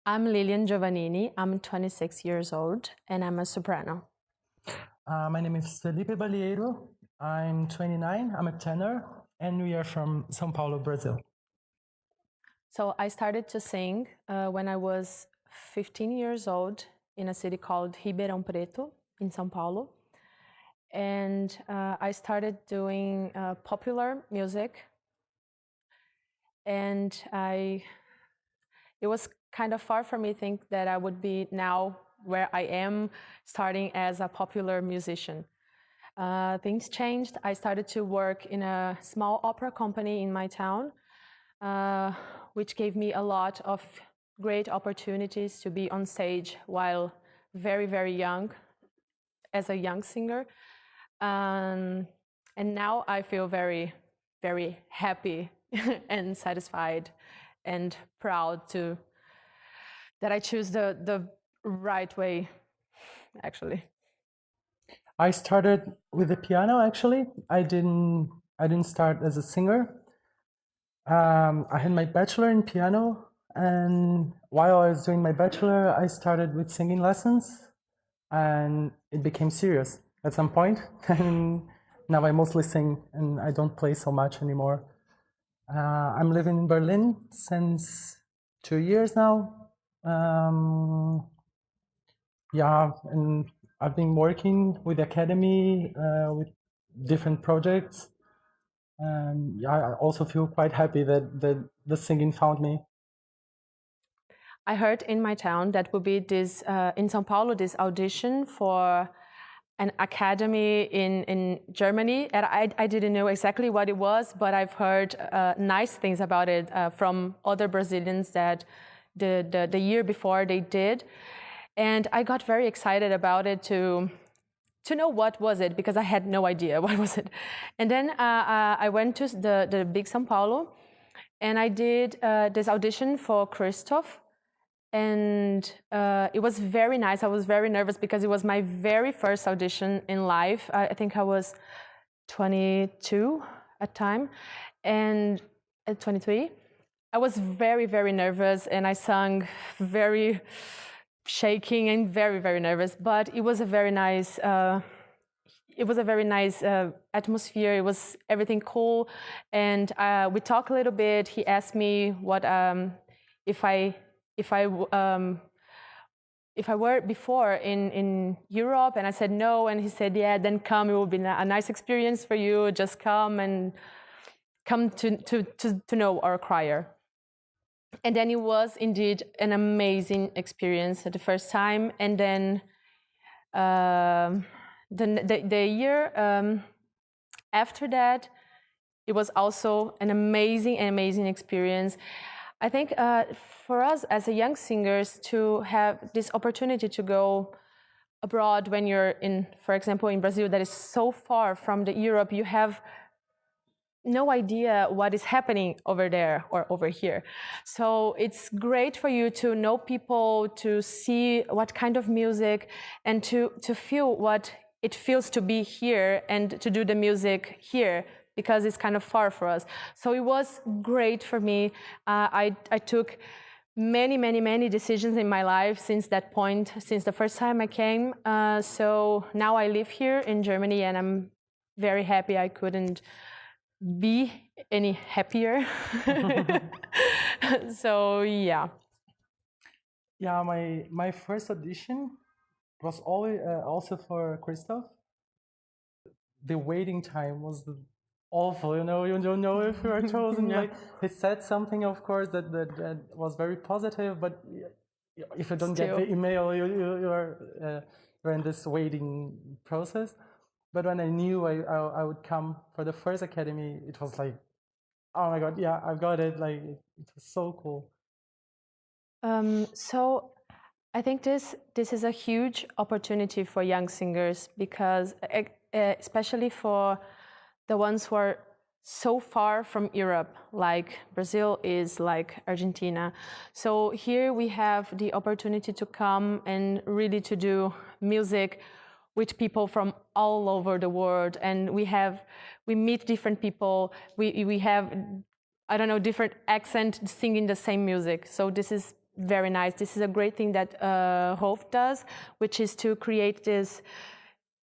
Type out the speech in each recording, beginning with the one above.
I'm Lilian Giovannini. I'm 26 years old and I'm a soprano. My name is Felipe. I'm 29. I'm a tenor, and we are from São Paulo, Brazil. So I started to sing when I was 15 years old in a city called Ribeirão Preto in São Paulo. And I started doing popular music. And it was kind of far from me to think that I would be now where I am, starting as a popular musician. Things changed. I started to work in a small opera company in my town, which gave me a lot of great opportunities to be on stage while very, very young, as a young singer. And now I feel very, very happy and satisfied and proud that I choose the right way, actually. I started with the piano. Actually, I didn't start as a singer. I had my bachelor in piano, and while I was doing my bachelor, I started with singing lessons, and it became serious at some point. And now I mostly sing, and I don't play so much anymore. I'm living in Berlin since 2 years now. Yeah, and I've been working with the academy with different projects. And yeah, I also feel quite happy that the singing found me. I heard in my town that would be this in São Paulo, this audition for an academy in Germany. And I didn't know exactly what it was, but I've heard nice things about it from other Brazilians that the year before they did. And I got very excited about it to know what was it, because I had no idea what was it. And then I went to the big São Paulo, and I did this audition for Christoph. And it was very nice. I was very nervous because it was my very first audition in life. I think I was 22 at the time, and at 23. I was very, very nervous, and I sang very shaking and very, very nervous. But it was a very nice. It was a very nice atmosphere. It was everything cool, and we talked a little bit. He asked me what if I were before in Europe, and I said no, and he said, yeah, then come, it will be a nice experience for you, just come and come to know our choir. And then it was indeed an amazing experience at the first time. And then the year after that, it was also an amazing experience. I think for us as a young singers to have this opportunity to go abroad when you're in, for example, in Brazil, that is so far from the Europe, you have no idea what is happening over there or over here. So it's great for you to know people, to see what kind of music, and to feel what it feels to be here and to do the music here, because it's kind of far for us. So it was great for me. I took many decisions in my life since that point, since the first time I came. So now I live here in Germany, and I'm very happy. I couldn't be any happier. So yeah. Yeah, my first audition was always also for Christoph. The waiting time was awful. You don't know if you are chosen. Yeah. Like, he said something, of course, that was very positive, but if you don't get the email, you're in this waiting process. But when I knew I would come for the first academy, it was like, oh my God, yeah, I've got it. Like, it was so cool. So I think this is a huge opportunity for young singers, because especially for the ones who are so far from Europe, like Brazil is, like Argentina. So here we have the opportunity to come and really to do music with people from all over the world, and we meet different people. We have, I don't know, different accent singing the same music. So this is very nice. This is a great thing that Hof does, which is to create this.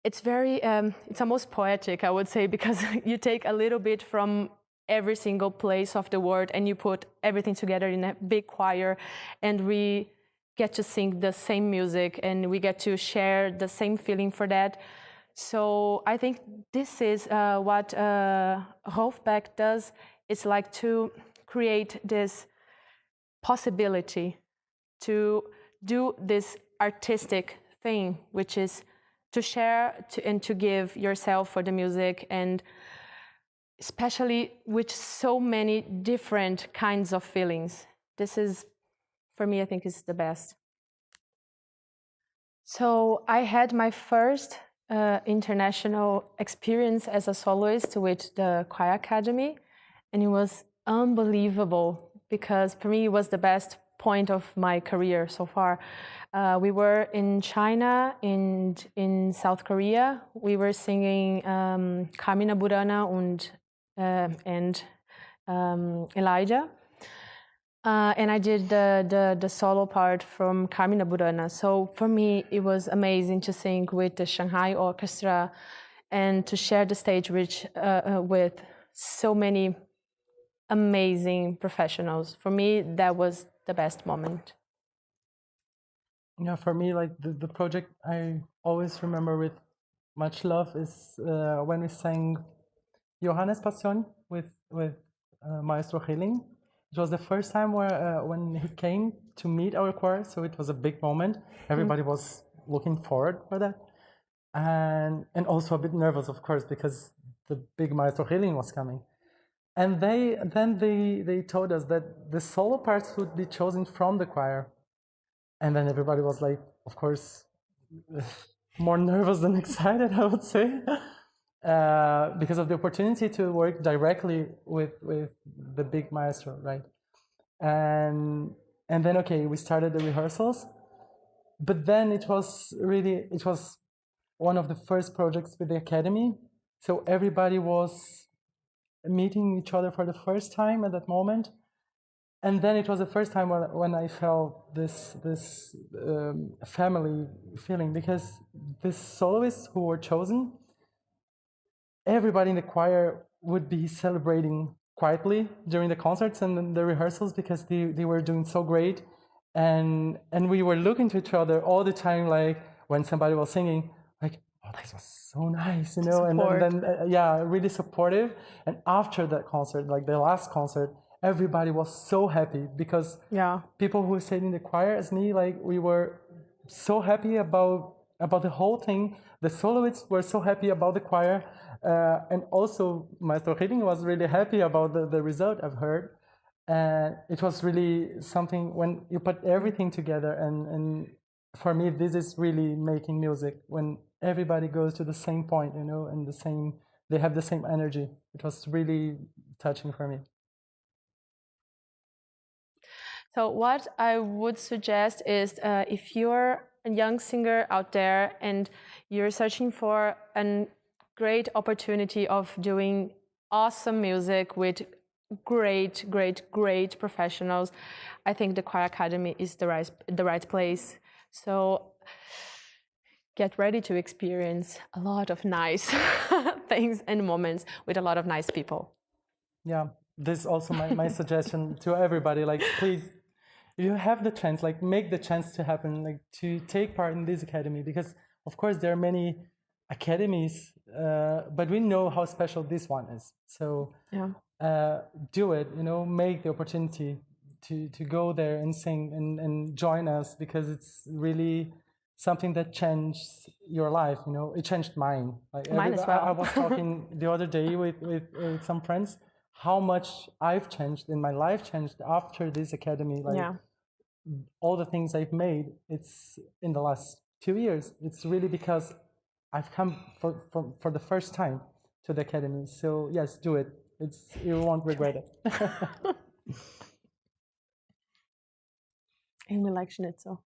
It's very, it's almost poetic, I would say, because you take a little bit from every single place of the world and you put everything together in a big choir, and we get to sing the same music and we get to share the same feeling for that. So I think this is what Hofbeck does. It's like to create this possibility to do this artistic thing, which is to share and to give yourself for the music, and especially with so many different kinds of feelings. This is, for me, I think is the best. So I had my first international experience as a soloist with the Choir Academy, and it was unbelievable because for me it was the best point of my career so far. We were in China, in South Korea. We were singing Carmina Burana and Elijah. And I did the solo part from Carmina Burana. So for me, it was amazing to sing with the Shanghai Orchestra and to share the stage with so many amazing professionals. For me, that was the best moment. Yeah, for me, like the project I always remember with much love is when we sang Johannes Passion with Maestro Heling. It was the first time when he came to meet our choir, so it was a big moment. Everybody was looking forward for that, and also a bit nervous, of course, because the big Maestro Heling was coming. And they told us that the solo parts would be chosen from the choir. And then everybody was like, of course, more nervous than excited, I would say, because of the opportunity to work directly with the big maestro, right? And then, okay, we started the rehearsals. But then it was one of the first projects with the academy. So everybody was meeting each other for the first time at that moment. And then it was the first time when I felt this family feeling, because the soloists who were chosen, everybody in the choir would be celebrating quietly during the concerts and the rehearsals because they were doing so great, and we were looking to each other all the time, like when somebody was singing, like, oh, this was so nice, you know, and then yeah, really supportive. And after that concert, like the last concert, everybody was so happy because people who stayed in the choir as me, like we were so happy about the whole thing. The soloists were so happy about the choir, and also Maestro Reading was really happy about the result I've heard. And it was really something when you put everything together, and for me this is really making music, when everybody goes to the same point, you know, and they have the same energy. It was really touching for me. So what I would suggest is if you're a young singer out there and you're searching for a great opportunity of doing awesome music with great professionals, I think the Choir Academy is the right place. So get ready to experience a lot of nice things and moments with a lot of nice people. Yeah, this is also my suggestion to everybody. Like, please, if you have the chance, like, make the chance to happen, like, to take part in this academy, because of course there are many academies, but we know how special this one is. So do it, you know, make the opportunity to go there and sing and join us, because it's really something that changed your life, you know. It changed mine. Like mine as well. I was talking the other day with some friends how much I've changed and my life changed after this academy. Like all the things I've made, it's in the last 2 years. It's really because I've come for the first time to the academy. So yes, do it. You won't regret it. And we like schnitzel.